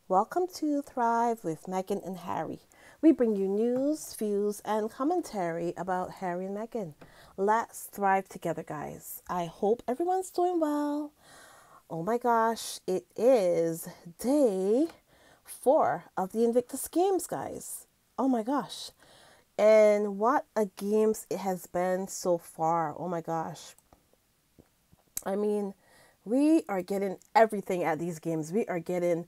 Welcome to Thrive with Megan and Harry. We bring you news, views, and commentary about Harry and Meghan. Let's thrive together, guys. I hope everyone's doing well. Oh my gosh, it is day 4 of the Invictus Games, guys. Oh my gosh. And what a games it has been so far. Oh my gosh. I mean, we are getting everything at these games. Meghan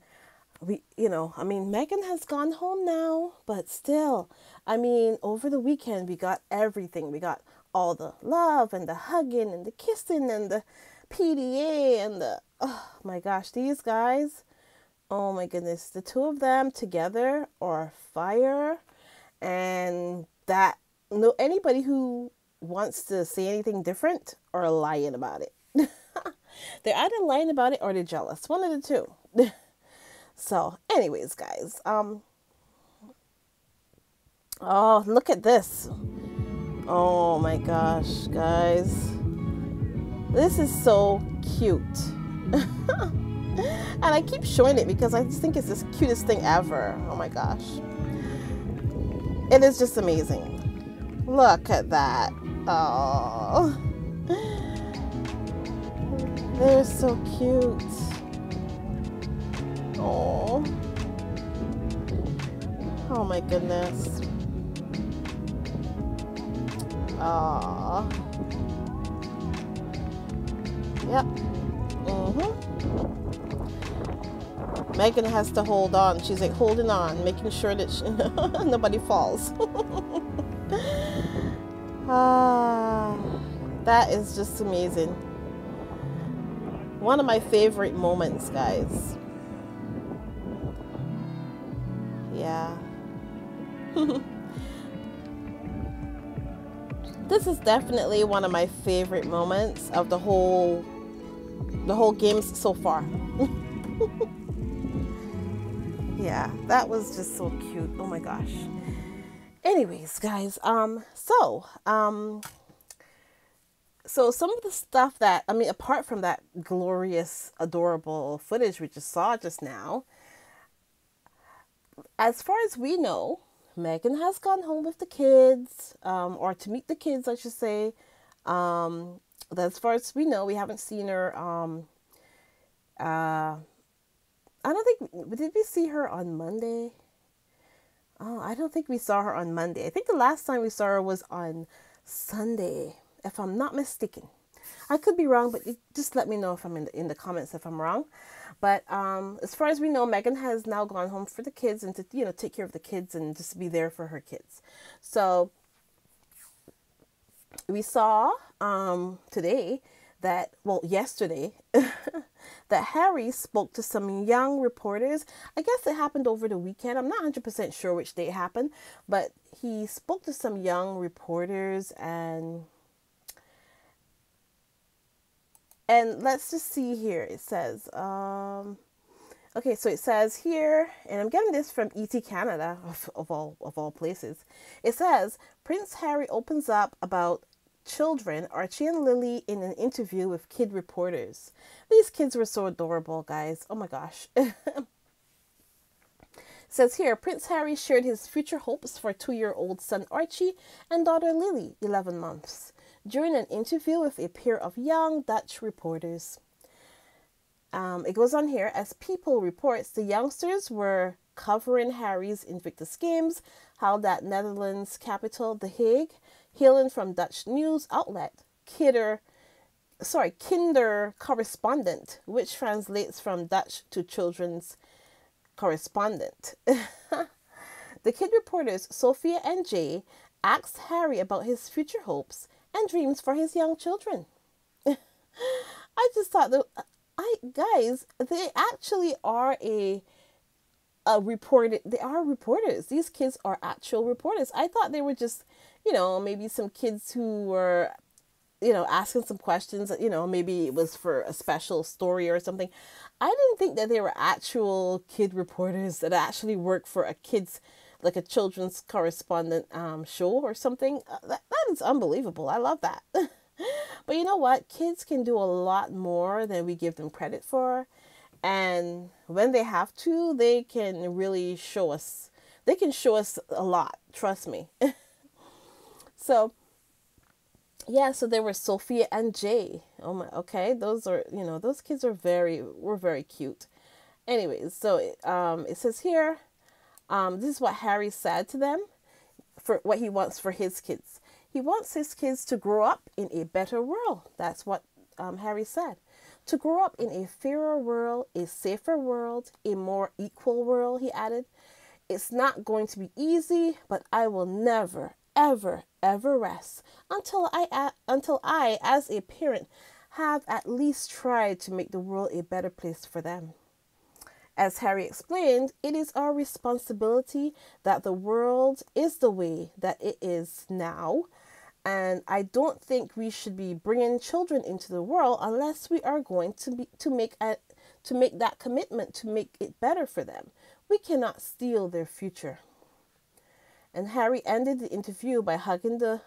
has gone home now, but still, over the weekend, we got everything. We got all the love and the hugging and the kissing and the PDA and oh my gosh, these guys, oh my goodness, the two of them together are fire. And that, no, anybody who wants to say anything different are lying about it. They're either lying about it or they're jealous. One of the two. So, anyways, guys, oh, look at this. Oh my gosh, guys. This is so cute. And I keep showing it because I just think it's the cutest thing ever. Oh my gosh. It is just amazing. Look at that. Oh. They're so cute. Oh. Oh my goodness. Oh. Yep. Megan has to hold on. She's like holding on, making sure that nobody falls. That is just amazing. One of my favorite moments, guys. Yeah. This is definitely one of my favorite moments of the whole games so far. Yeah, that was just so cute. Oh my gosh. Anyways, guys, so some of the stuff that, apart from that glorious, adorable footage we just saw just now, as far as we know, Meghan has gone home with the kids, or to meet the kids, I should say. As far as we know, we haven't seen her. I don't think, did we see her on Monday? Oh, I don't think we saw her on Monday. I think the last time we saw her was on Sunday, if I'm not mistaken. I could be wrong, but just let me know if I'm in the comments if I'm wrong. But as far as we know, Meghan has now gone home for the kids and to take care of the kids and just be there for her kids. So we saw today that, well, yesterday, that Harry spoke to some young reporters. I guess it happened over the weekend. I'm not 100% sure which day it happened, but he spoke to some young reporters and let's just see here. It says, okay, so it says here, and I'm getting this from ET Canada, of all places. It says, Prince Harry opens up about children, Archie and Lily, in an interview with kid reporters. These kids were so adorable, guys. Oh my gosh. It says here, Prince Harry shared his future hopes for 2-year-old son Archie and daughter Lily, 11 months, during an interview with a pair of young Dutch reporters. It goes on here, as People reports, the youngsters were covering Harry's Invictus Games, held at Netherlands capital The Hague, hailing from Dutch news outlet Kinder Correspondent, which translates from Dutch to children's correspondent. The kid reporters, Sophia and Jay, asked Harry about his future hopes and dreams for his young children. I just thought that, guys, they actually are a reported. They are reporters. These kids are actual reporters. I thought they were just, maybe some kids who were, asking some questions. Maybe it was for a special story or something. I didn't think that they were actual kid reporters that actually work for like a children's correspondent show or something. That is unbelievable. I love that. But you know what? Kids can do a lot more than we give them credit for. And when they have to, they can really show us. They can show us a lot, trust me. So, yeah, so there were Sophia and Jay. Oh my, okay, those are, those kids were very cute. Anyways, so it says here, this is what Harry said to them for what he wants for his kids. He wants his kids to grow up in a better world. That's what Harry said. To grow up in a fairer world, a safer world, a more equal world, he added. It's not going to be easy, but I will never, ever, ever rest until I, as a parent, have at least tried to make the world a better place for them. As Harry explained, it is our responsibility that the world is the way that it is now. And I don't think we should be bringing children into the world unless we are going to make that commitment to make it better for them. We cannot steal their future. And Harry ended the interview by hugging the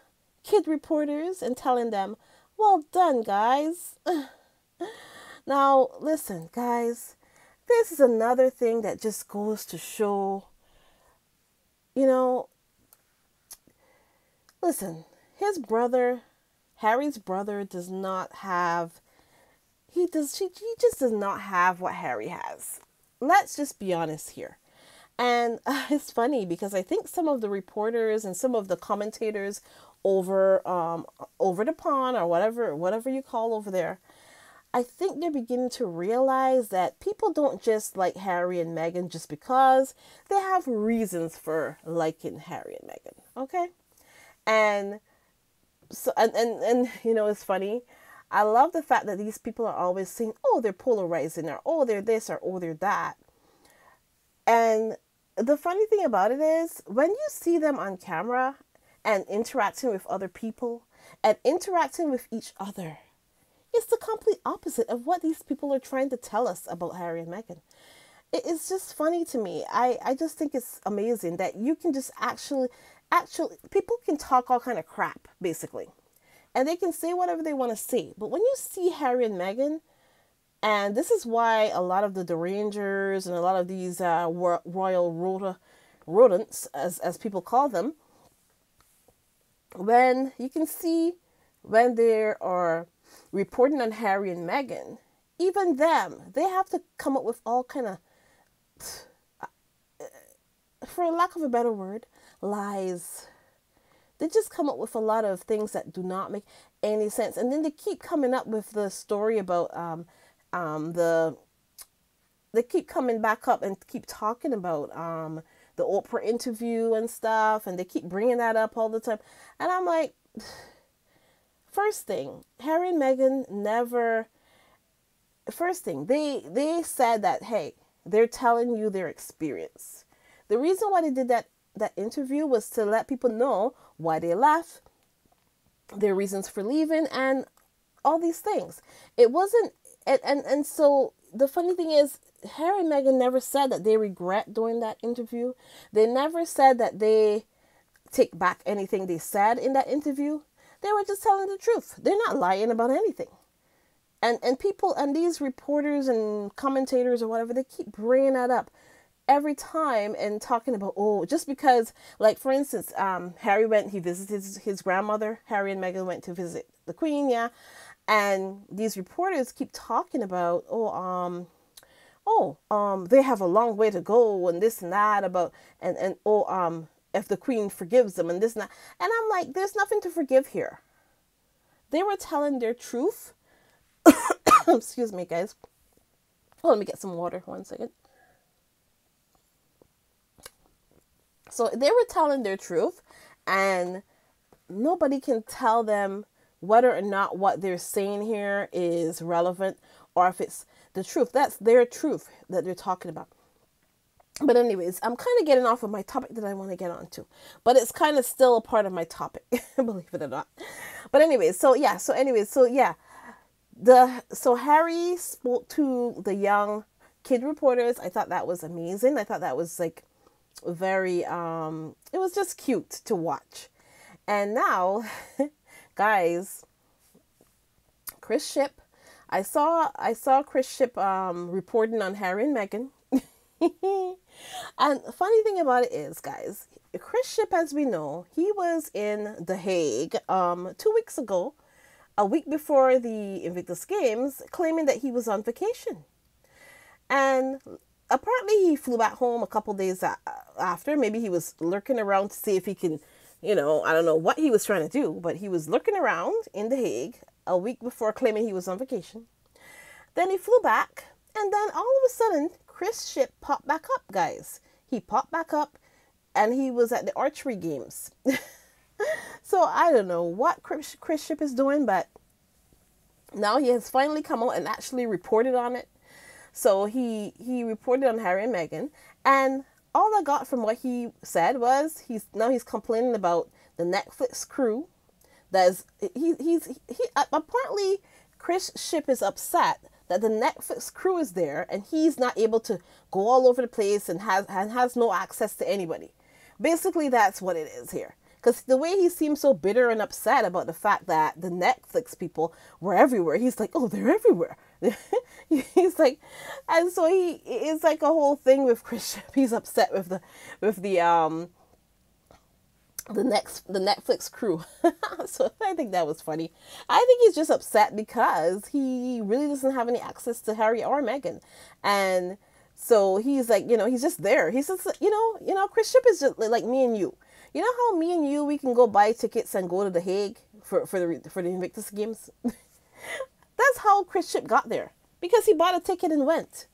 kid reporters and telling them, "Well done, guys." Now, listen, guys, this is another thing that just goes to show, listen, Harry's brother does not have, he just does not have what Harry has. Let's just be honest here. And it's funny because I think some of the reporters and some of the commentators over the pond or whatever you call over there, I think they're beginning to realize that people don't just like Harry and Meghan just because. They have reasons for liking Harry and Meghan, okay? And so and it's funny. I love the fact that these people are always saying, "Oh, they're polarizing," or "Oh, they're this," or "Oh, they're that." And the funny thing about it is, when you see them on camera and interacting with other people and interacting with each other, it's the complete opposite of what these people are trying to tell us about Harry and Meghan. It's just funny to me. I just think it's amazing that you can just actually, people can talk all kind of crap, basically. And they can say whatever they want to say. But when you see Harry and Meghan, and this is why a lot of the derangers and a lot of these royal rodents, as people call them, when you can see when they are reporting on Harry and Meghan, even them, they have to come up with all kind of, for lack of a better word, lies. They just come up with a lot of things that do not make any sense. And then they keep coming up with the story about they keep coming back up and keep talking about the Oprah interview and stuff, and they keep bringing that up all the time. And I'm like, first thing, Harry and Meghan never. First thing, they said that, hey, they're telling you their experience. The reason why they did that interview was to let people know why they left, their reasons for leaving, and all these things. It wasn't, and so the funny thing is, Harry and Meghan never said that they regret doing that interview. They never said that they take back anything they said in that interview. They were just telling the truth. They're not lying about anything. And people, and these reporters and commentators or whatever, they keep bringing that up every time and talking about, oh, just because, like, for instance, he visited his grandmother. Harry and Meghan went to visit the Queen, yeah. And these reporters keep talking about, they have a long way to go and this and that about, if the Queen forgives them and this and that. And I'm like, there's nothing to forgive here. They were telling their truth. Excuse me, guys. Oh, let me get some water. 1 second. So they were telling their truth, and nobody can tell them whether or not what they're saying here is relevant or if it's the truth. That's their truth that they're talking about. But anyways, I'm kind of getting off of my topic that I want to get onto, but it's kind of still a part of my topic, believe it or not. But anyways, so Harry spoke to the young kid reporters. I thought that was amazing. I thought that was like very, it was just cute to watch. And now, guys, Chris Ship, I saw Chris Ship reporting on Harry and Meghan. And the funny thing about it is, guys, Chris Ship, as we know, he was in The Hague 2 weeks ago, a week before the Invictus Games, claiming that he was on vacation. And apparently he flew back home a couple days after. Maybe he was lurking around to see if he can, I don't know what he was trying to do, but he was lurking around in The Hague a week before claiming he was on vacation. Then he flew back, and then all of a sudden, Chris Ship popped back up, guys. He popped back up, and he was at the archery games. So I don't know what Chris Ship is doing, but now he has finally come out and actually reported on it. So he reported on Harry and Meghan, and all I got from what he said was he's complaining about the Netflix crew. Apparently Chris Ship is upset that the Netflix crew is there and he's not able to go all over the place and has no access to anybody. Basically, that's what it is here. Because the way he seems so bitter and upset about the fact that the Netflix people were everywhere, he's like, oh, they're everywhere. He's like, and so it's like a whole thing with Chris Ship. He's upset with the Netflix crew. So I think that was funny. I think he's just upset because he really doesn't have any access to Harry or Meghan. And so he's like, he's just there. He's just, Chris Ship is just like me and you. You know how me and you, we can go buy tickets and go to The Hague for the Invictus Games? That's how Chris Ship got there. Because he bought a ticket and went.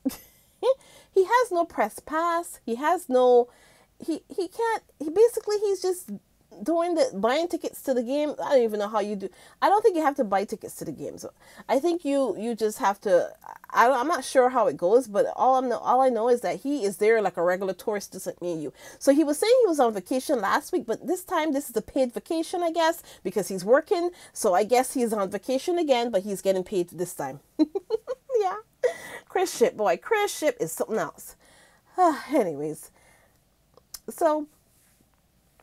He has no press pass. He has no... He can't... He's just buying tickets to the game. I don't even know how you do... I don't think you have to buy tickets to the games. I think you just have to... I'm not sure how it goes, but all I know is that he is there like a regular tourist, just like me and you. So he was saying he was on vacation last week, but this time this is a paid vacation, I guess, because he's working. So I guess he's on vacation again, but he's getting paid this time. Yeah. Chris Ship, boy, Chris Ship is something else. Anyways, so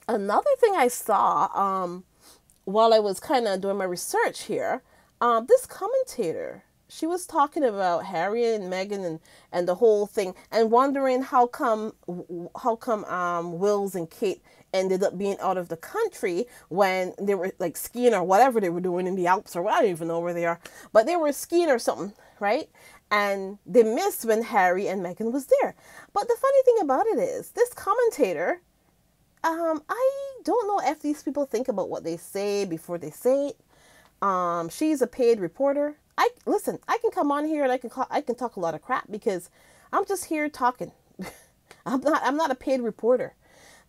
another thing I saw while I was kind of doing my research here, this commentator, she was talking about Harry and Meghan and the whole thing, and wondering how come Wills and Kate ended up being out of the country when they were like skiing or whatever they were doing in the Alps, or I don't even know where they are, but they were skiing or something, right? And they missed when Harry and Meghan was there. But the funny thing about it is, this commentator, I don't know if these people think about what they say before they say it. She's a paid reporter. I can come on here and I can talk a lot of crap because I'm just here talking. I'm not a paid reporter.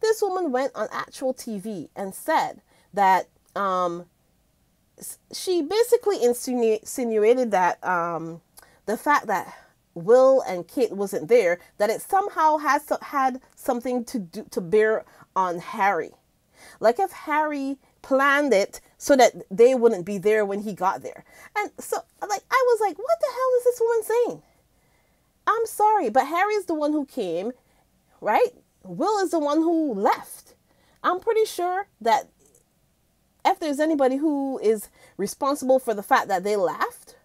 This woman went on actual TV and said that she basically insinuated that the fact that Will and Kate wasn't there, that it somehow had something to bear on Harry. Like if Harry planned it so that they wouldn't be there when he got there. And so I was like, what the hell is this woman saying? I'm sorry, but Harry's the one who came, right? Will is the one who left. I'm pretty sure that if there's anybody who is responsible for the fact that they left,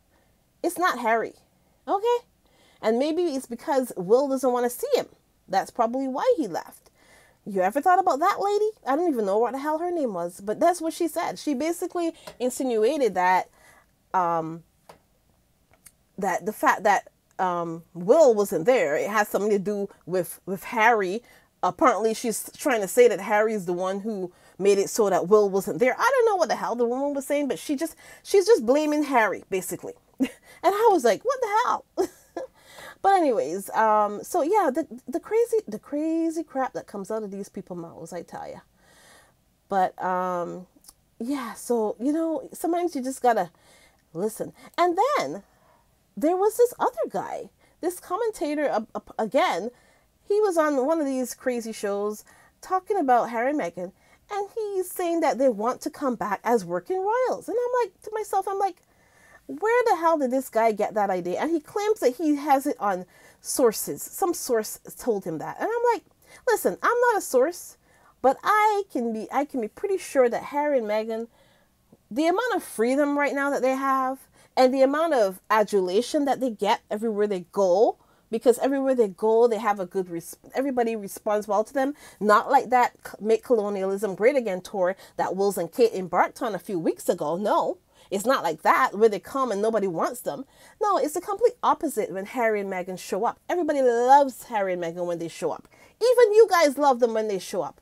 it's not Harry. Okay? And maybe it's because Will doesn't want to see him. That's probably why he left. You ever thought about that lady? I don't even know what the hell her name was, but that's what she said. She basically insinuated that that the fact that Will wasn't there, it has something to do with Harry. Apparently, she's trying to say that Harry's the one who made it so that Will wasn't there. I don't know what the hell the woman was saying, but she's just blaming Harry, basically. And I was like, what the hell? But anyways, so yeah, the crazy crap that comes out of these people's mouths, I tell you. But yeah, so sometimes you just gotta listen. And then there was this other guy, this commentator again. He was on one of these crazy shows talking about Harry and Meghan, and he's saying that they want to come back as working royals. And I'm like, to myself, where the hell did this guy get that idea? And he claims that he has it on sources. Some source told him that. And I'm like, listen, I'm not a source, but I can be pretty sure that Harry and Meghan, the amount of freedom right now that they have, And the amount of adulation that they get everywhere they go, because everywhere they go, they have a good, everybody responds well to them. Not like that Make Colonialism Great Again tour that Wills and Kate embarked on a few weeks ago. No, it's not like that, where they come and nobody wants them. No, it's the complete opposite when Harry and Meghan show up. Everybody loves Harry and Meghan when they show up. Even you guys love them when they show up.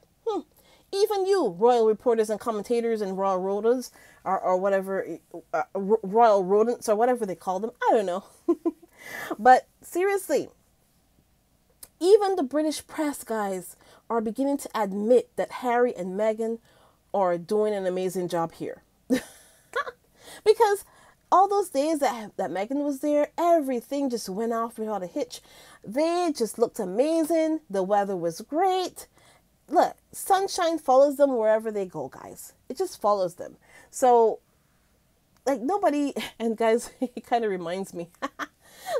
Even you, royal reporters and commentators and royal rodents, or whatever, royal rodents or whatever they call them. I don't know. But seriously, even the British press, guys, are beginning to admit that Harry and Meghan are doing an amazing job here. Because all those days that Meghan was there, everything just went off without a hitch. They just looked amazing. The weather was great. Look, sunshine follows them wherever they go, guys. It just follows them. So, like, nobody, and guys, it kind of reminds me,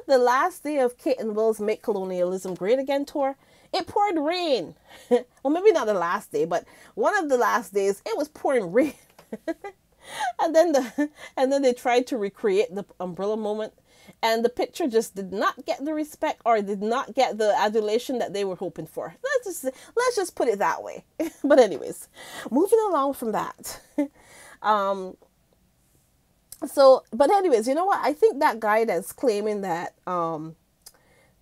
the last day of Kate and Will's Make Colonialism Great Again tour, it poured rain. Well, maybe not the last day, but one of the last days, it was pouring rain. and then they tried to recreate the umbrella moment, and the picture just did not get the respect, or did not get the adulation that they were hoping for. Let's just put it that way. But anyways, moving along from that. But anyways, you know what? I think that guy that's claiming that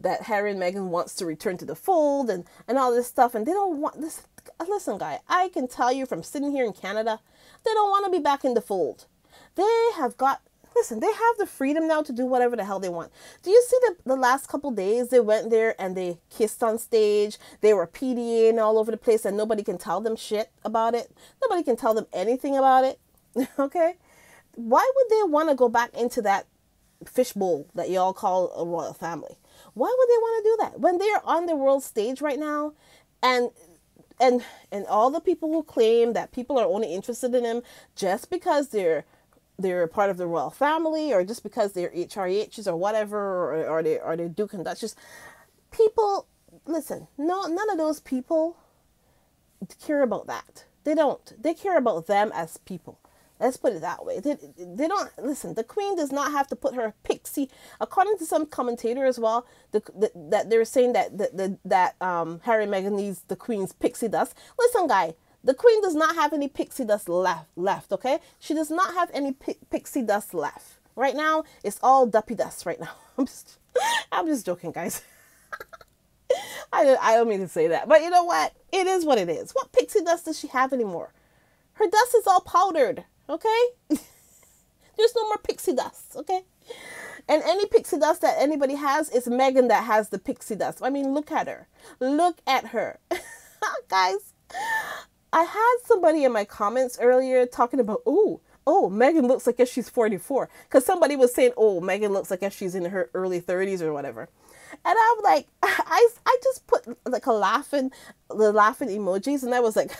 that Harry and Meghan wants to return to the fold and all this stuff, and they don't want this. Listen, guy, I can tell you from sitting here in Canada, they don't want to be back in the fold. They have the freedom now to do whatever the hell they want. Do you see the last couple days they went there and they kissed on stage? They were PDAing all over the place and nobody can tell them shit about it. Nobody can tell them anything about it. Okay? Why would they want to go back into that fishbowl that y'all call a royal family? Why would they want to do that? When they're on the world stage right now, and all the people who claim that people are only interested in them just because they're part of the royal family, or just because they're HRHs or whatever, or they're Duke and Duchess. People, listen, no, none of those people care about that. They don't. They care about them as people. Let's put it that way. They don't, listen, the Queen does not have to put her pixie, according to some commentator as well, that they're saying that Harry and Meghan needs the Queen's pixie dust. Listen, guy, the Queen does not have any pixie dust left, okay? She does not have any pixie dust left. Right now, it's all duppy dust right now. I'm just joking, guys. I don't mean to say that. But you know what? It is what it is. What pixie dust does she have anymore? Her dust is all powdered, okay? There's no more pixie dust, okay? And any pixie dust that anybody has, it's Meghan that has the pixie dust. I mean, look at her. Look at her. Guys, I had somebody in my comments earlier talking about, oh, Meghan looks like if she's 44. Because somebody was saying, oh, Meghan looks like if she's in her early 30s or whatever. And I'm like, I just put like the laughing emojis, and I was like,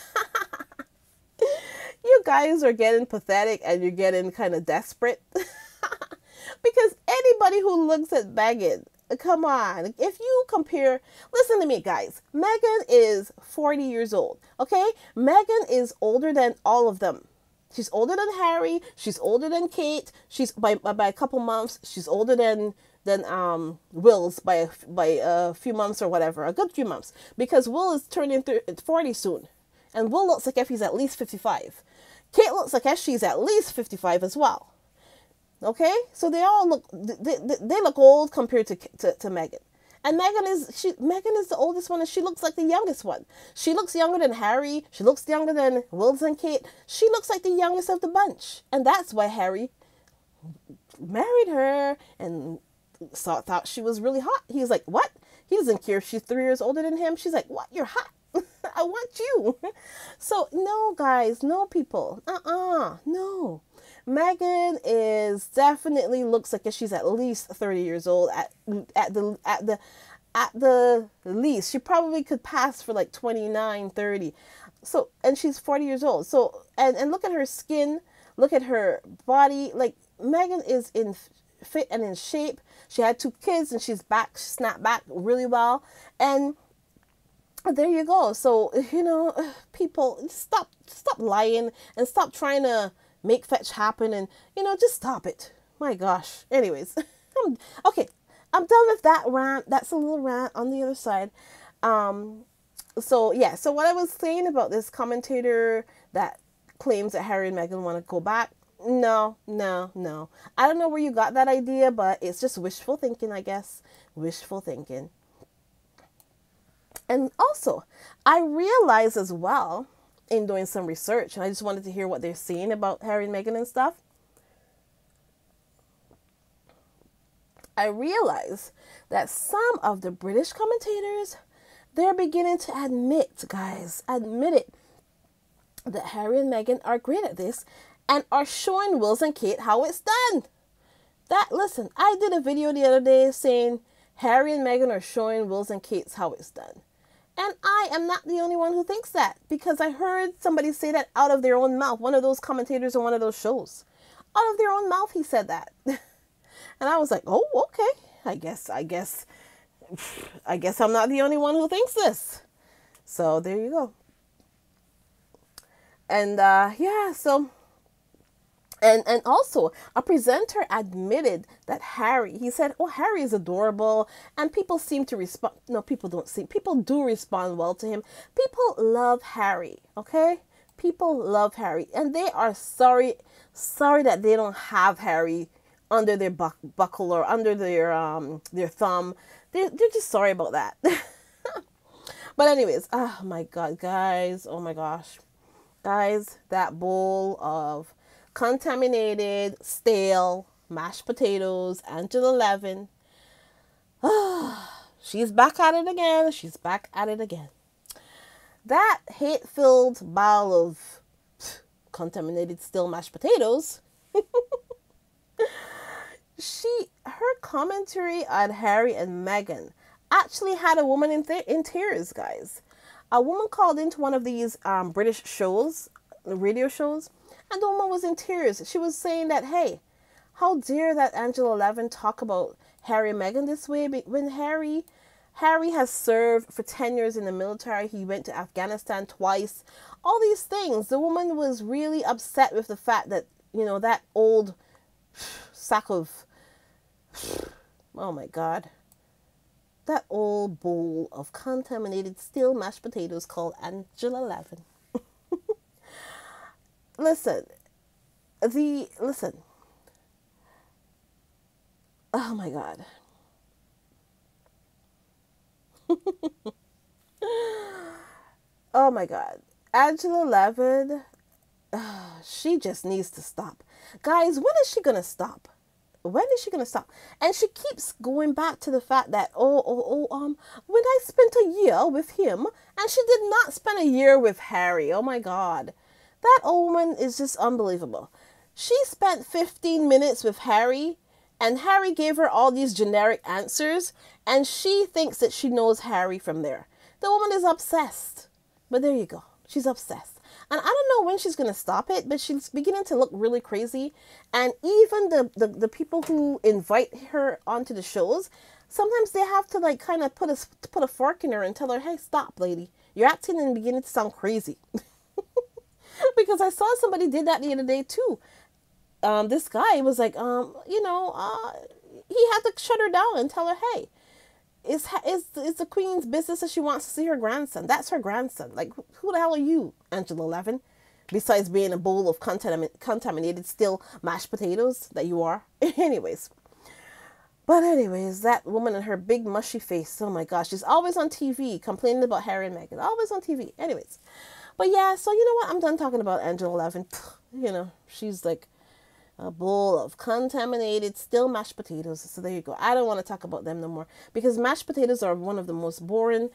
you guys are getting pathetic and you're getting kind of desperate. Because anybody who looks at Meghan, come on, if you compare, listen to me, guys. Meghan is 40 years old, okay? Meghan is older than all of them. She's older than Harry. She's older than Kate. She's by a couple months. She's older than Will's by a few months or whatever, a good few months. Because Will is turning 40 soon. And Will looks like if he's at least 55. Kate looks like if she's at least 55 as well. Okay? So they all look, they look old compared to Meghan. And Meghan is the oldest one, and she looks like the youngest one. She looks younger than Harry. She looks younger than Wills and Kate. She looks like the youngest of the bunch. And that's why Harry married her and thought she was really hot. He's like, what? He doesn't care if she's 3 years older than him. She's like, what? You're hot. I want you. So no, guys, no, people. No. Meghan is definitely looks like she's at least 30 years old at the least. She probably could pass for like 29, 30. So, and she's 40 years old. So, and look at her skin, look at her body. Like, Meghan is in fit and in shape. She had 2 kids and she's snapped back really well. And there you go. So, you know, people, stop lying and stop trying to make fetch happen, and, you know, just stop it. My gosh. Anyways, okay, I'm done with that rant. That's a little rant on the other side. Um, so yeah, so what I was saying about this commentator that claims that Harry and Meghan want to go back. No, no, no. I don't know where you got that idea, but it's just wishful thinking, I guess. Wishful thinking. And also, I realized as well in doing some research, and I just wanted to hear what they're saying about Harry and Meghan and stuff. I realized that some of the British commentators, they're beginning to admit it, that Harry and Meghan are great at this and are showing Wills and Kate how it's done. Listen, I did a video the other day saying Harry and Meghan are showing Wills and Kate's how it's done. And I am not the only one who thinks that, because I heard somebody say that out of their own mouth, one of those commentators on one of those shows. Out of their own mouth, he said that. And I was like, oh, okay. I guess I'm not the only one who thinks this. So there you go. And yeah, so and also a presenter admitted that he said, oh, Harry is adorable, and people seem to respond. No, people do respond well to him. People love Harry, okay? People love Harry, and they are sorry that they don't have Harry under their buckle or under their thumb. They're just sorry about that. But anyways, oh my God, guys, oh my gosh. Guys, that bowl of contaminated, stale mashed potatoes, Angela Levin. She's back at it again. She's back at it again. That hate-filled bowl of contaminated, stale mashed potatoes. Her commentary on Harry and Meghan actually had a woman in tears, guys. A woman called into one of these British shows, radio shows, and the woman was in tears. She was saying that, hey, how dare that Angela Levin talk about Harry and Meghan this way, when Harry has served for 10 years in the military. He went to Afghanistan twice. All these things. The woman was really upset with the fact that, that old sack of, oh my God, that old bowl of contaminated stale mashed potatoes called Angela Levin. Listen. Oh my God. Oh my God. Angela Levin, she just needs to stop. Guys, when is she going to stop? When is she going to stop? And she keeps going back to the fact that, when I spent a year with him, and she did not spend a year with Harry. Oh my God. That old woman is just unbelievable. She spent 15 minutes with Harry, and Harry gave her all these generic answers, and she thinks that she knows Harry from there. The woman is obsessed. But there you go. She's obsessed. And I don't know when she's going to stop it, but she's beginning to look really crazy. And even the people who invite her onto the shows, sometimes they have to kind of put a fork in her and tell her, hey, stop, lady. You're acting and beginning to sound crazy. Because I saw somebody did that the other day too. This guy was like, he had to shut her down and tell her, hey, it's the queen's business that she wants to see her grandson. That's her grandson. Like, who the hell are you, Angela Levin? Besides being a bowl of contaminated still mashed potatoes that you are. Anyways, that woman and her big mushy face. Oh my gosh, she's always on TV complaining about Harry and Meghan. Always on TV. Anyways. But yeah, so you know what? I'm done talking about Angela Levin. She's like a bowl of contaminated, still mashed potatoes. So there you go. I don't want to talk about them no more, because mashed potatoes are one of the most boring.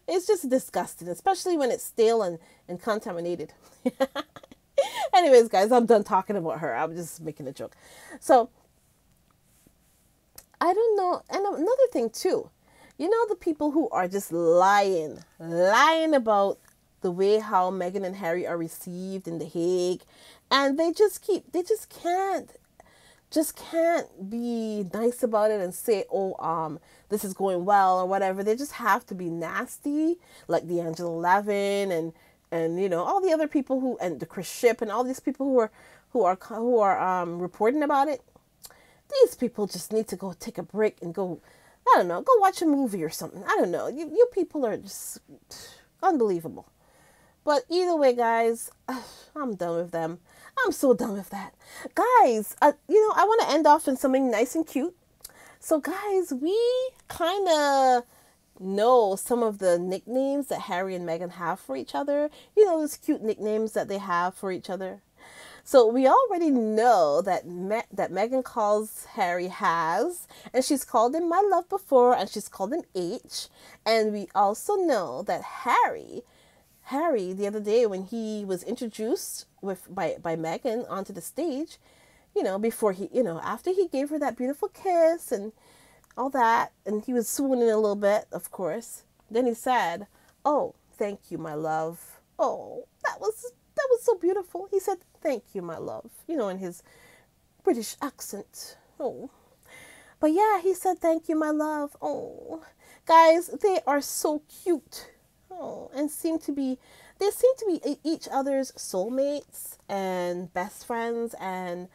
It's just disgusting, especially when it's stale and contaminated. Anyways, guys, I'm done talking about her. I'm just making a joke. So, I don't know. And another thing too. The people who are just lying about the way how Meghan and Harry are received in The Hague, and they just can't be nice about it and say, this is going well or whatever. They just have to be nasty, like the Angela Levin and you know all the other people who and the Chris Ship and all these people who are reporting about it. These people just need to go take a break and go, I don't know, go watch a movie or something. I don't know. You people are just unbelievable. But either way, guys, I'm done with them. I'm so done with that. Guys, you know, I want to end off in something nice and cute. So, guys, we kind of know some of the nicknames that Harry and Meghan have for each other. You know, those cute nicknames that they have for each other. So we already know that that Meghan calls Harry Has, and she's called him My Love before, and she's called him H. And we also know that Harry, the other day when he was introduced by Meghan onto the stage, you know, before he, you know, after he gave her that beautiful kiss and all that, and he was swooning a little bit, of course. Then he said, "Oh, thank you, my love." Oh, that was so beautiful. He said, "Thank you, my love," you know, in his British accent. Oh, but yeah, he said, "Thank you, my love." Oh, guys, they are so cute. Oh, and seem to be each other's soulmates and best friends, and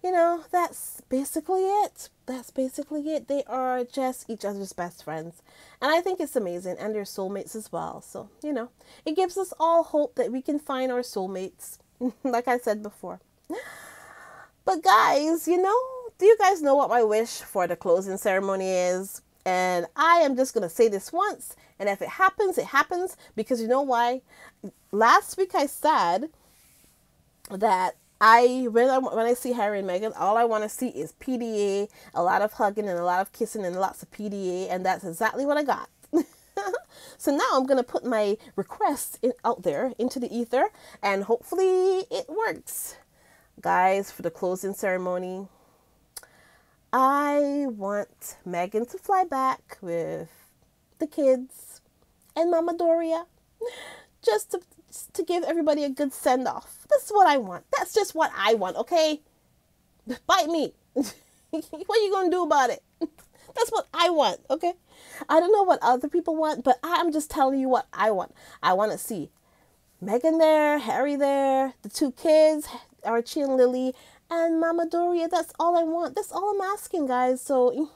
you know, that's basically it. That's basically it. They are just each other's best friends. And I think it's amazing. And they're soulmates as well. So, you know, it gives us all hope that we can find our soulmates. Like I said before. But guys, you know, do you guys know what my wish for the closing ceremony is? And I am just going to say this once. And if it happens, it happens. Because you know why? Last week I said that when I see Harry and Meghan, all I want to see is PDA, a lot of hugging and a lot of kissing and lots of PDA, and that's exactly what I got. So now I'm gonna put my request out there into the ether, and hopefully it works, guys. For the closing ceremony, I want Meghan to fly back with the kids and Mama Doria, just to give everybody a good send-off. That's what I want. That's just what I want, okay? Bite me. What are you going to do about it? That's what I want, okay? I don't know what other people want, but I'm just telling you what I want. I want to see Meghan there, Harry there, the two kids, Archie and Lily, and Mama Doria. That's all I want. That's all I'm asking, guys. So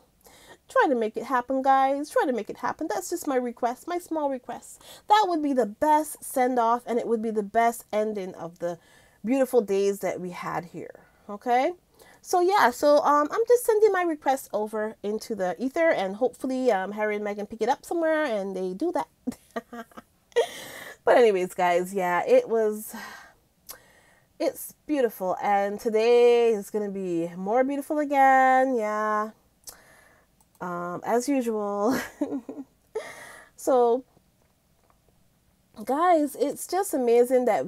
try to make it happen, guys. Try to make it happen. That's just my request, my small request. That would be the best send-off, and it would be the best ending of the beautiful days that we had here, okay? So, yeah, so I'm just sending my request over into the ether, and hopefully Harry and Meghan pick it up somewhere, and they do that. But anyways, guys, yeah, it's beautiful, and today is going to be more beautiful again, yeah. As usual. So, guys, it's just amazing that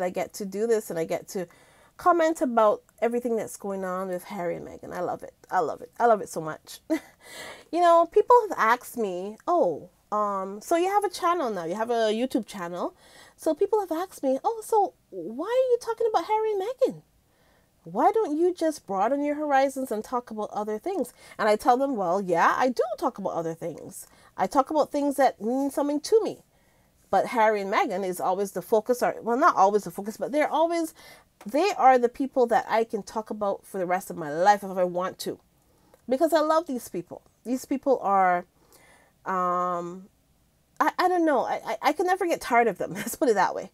I get to do this, and I get to comment about everything that's going on with Harry and Meghan. I love it. I love it. I love it so much. You know, people have asked me, "Oh, so you have a channel now. You have a YouTube channel." So people have asked me, "Oh, so why are you talking about Harry and Meghan? Why don't you just broaden your horizons and talk about other things?" And I tell them, well, yeah, I do talk about other things. I talk about things that mean something to me. But Harry and Meghan is always the focus, or well, not always the focus, but they are the people that I can talk about for the rest of my life if I want to. Because I love these people. These people are, I don't know. I can never get tired of them. Let's put it that way.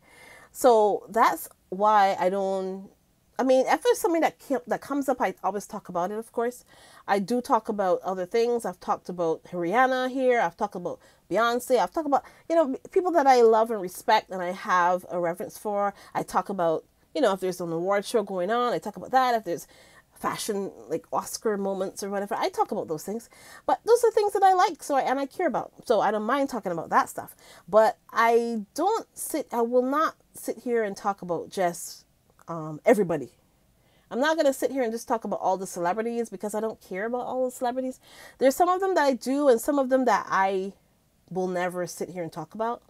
So that's why if there's something that comes up, I always talk about it, of course. I do talk about other things. I've talked about Rihanna here. I've talked about Beyonce. I've talked about, people that I love and respect and I have a reverence for. I talk about, if there's an award show going on, I talk about that. If there's fashion, like Oscar moments or whatever, I talk about those things. But those are things that I like, and I care about. So I don't mind talking about that stuff. But I will not sit here and talk about just everybody. I'm not going to sit here and just talk about all the celebrities because I don't care about all the celebrities. There's some of them that I do and some of them that I will never sit here and talk about.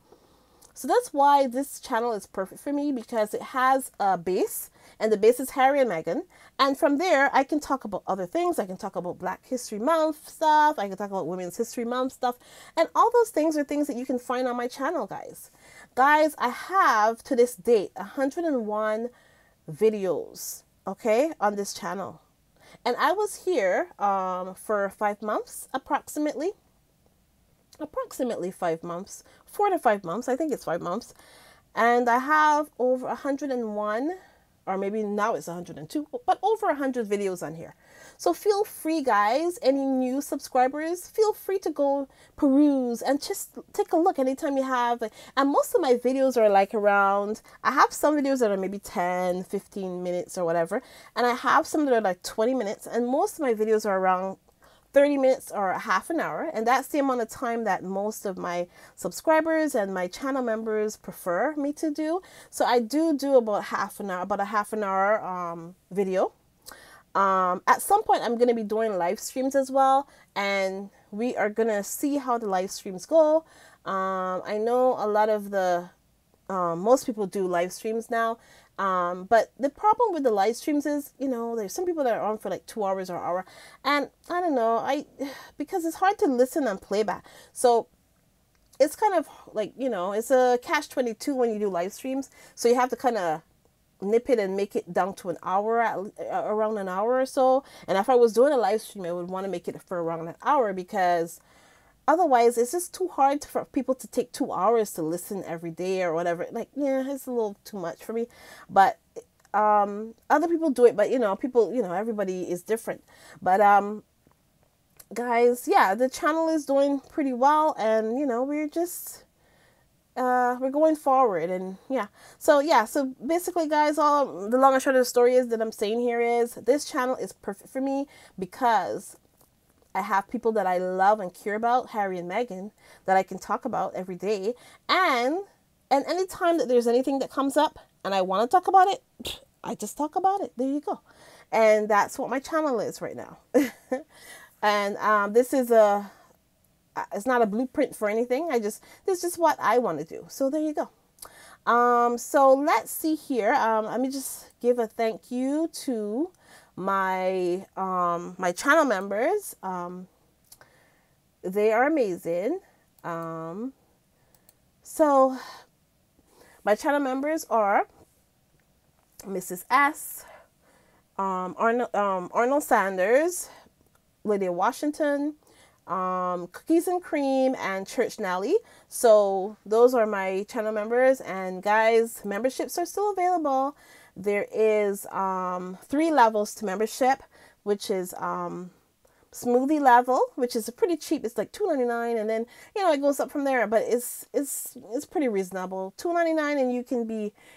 So that's why this channel is perfect for me, because it has a base, and the base is Harry and Meghan. And from there, I can talk about other things. I can talk about Black History Month stuff. I can talk about Women's History Month stuff. And all those things are things that you can find on my channel, guys. Guys, I have to this date 101 videos, okay, on this channel. And I was here for 5 months, approximately 5 months, 4 to 5 months. I think it's 5 months. And I have over 101, or maybe now it's 102, but over 100 videos on here. So feel free, guys, any new subscribers, feel free to go peruse and just take a look anytime you have. And most of my videos are like around, I have some videos that are maybe 10, 15 minutes or whatever. And I have some that are like 20 minutes. And most of my videos are around 30 minutes or half an hour, and that's the amount of time that most of my subscribers and my channel members prefer me to do. So I do about a half an hour video. At some point I'm going to be doing live streams as well, and we are going to see how the live streams go. I know a lot of the most people do live streams now. But the problem with the live streams is, you know, there's some people that are on for like 2 hours or an hour. And I don't know, because it's hard to listen and playback. So it's kind of like, you know, it's a catch-22 when you do live streams. So you have to kind of nip it and make it down to an hour, around an hour or so. And if I was doing a live stream, I would want to make it for around an hour, because otherwise it's just too hard for people to take 2 hours to listen every day or whatever. Like, yeah, it's a little too much for me. But other people do it, but you know, everybody is different. But guys, yeah, the channel is doing pretty well, and you know, we're just we're going forward. And so basically, guys, all the long and short of the story is that I'm saying here is this channel is perfect for me because I have people that I love and care about, Harry and Meghan, that I can talk about every day. And anytime that there's anything that comes up and I want to talk about it, I just talk about it. There you go. And that's what my channel is right now. And this is it's not a blueprint for anything. This is just what I want to do. So there you go. So let's see here. Let me just give a thank you to my my channel members. They are amazing. So my channel members are Mrs. S, Arnold Sanders, Lydia Washington, Cookies and Cream, and Church Nelly. So those are my channel members. And guys, memberships are still available. There is 3 levels to membership, which is smoothie level, which is pretty cheap. It's like $2.99, and then you know it goes up from there. But it's pretty reasonable. $2.99, and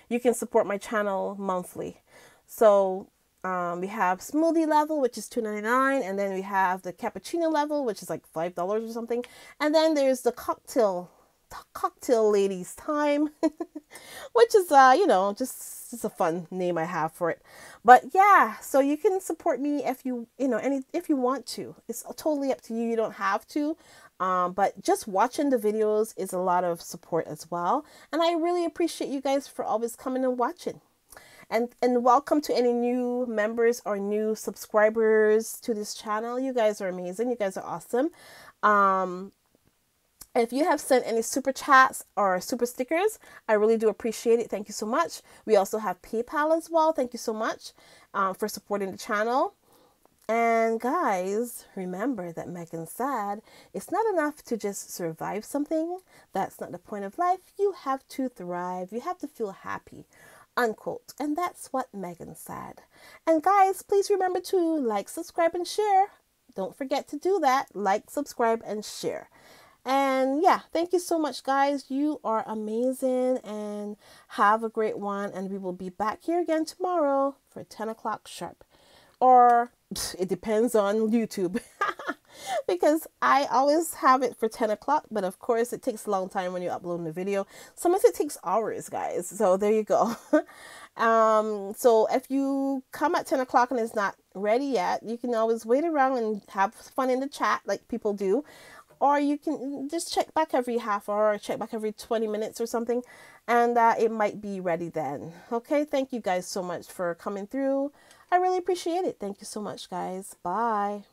you can support my channel monthly. So we have smoothie level, which is $2.99, and then we have the cappuccino level, which is like $5 or something, and then there's the cocktail ladies time, which is you know, just a fun name I have for it. But yeah, so you can support me if you want to. It's totally up to you. You don't have to, but just watching the videos is a lot of support as well, and I really appreciate you guys for always coming and watching. And welcome to any new members or new subscribers to this channel. You guys are amazing. You guys are awesome. If you have sent any super chats or super stickers, I really do appreciate it. Thank you so much. We also have PayPal as well. Thank you so much for supporting the channel. And guys, remember that Meghan said, it's not enough to just survive something. That's not the point of life. You have to thrive. You have to feel happy. Unquote. And that's what Meghan said. And guys, please remember to like, subscribe, and share. Don't forget to do that. Like, subscribe, and share. And yeah, thank you so much, guys. You are amazing, and have a great one. And we will be back here again tomorrow for 10 o'clock sharp. Or it depends on YouTube. Because I always have it for 10 o'clock, but of course it takes a long time when you upload the video. Sometimes it takes hours, guys. So there you go. So if you come at 10 o'clock and it's not ready yet, you can always wait around and have fun in the chat like people do. Or you can just check back every half hour, or check back every 20 minutes or something, and it might be ready then. Okay, thank you guys so much for coming through. I really appreciate it. Thank you so much, guys. Bye.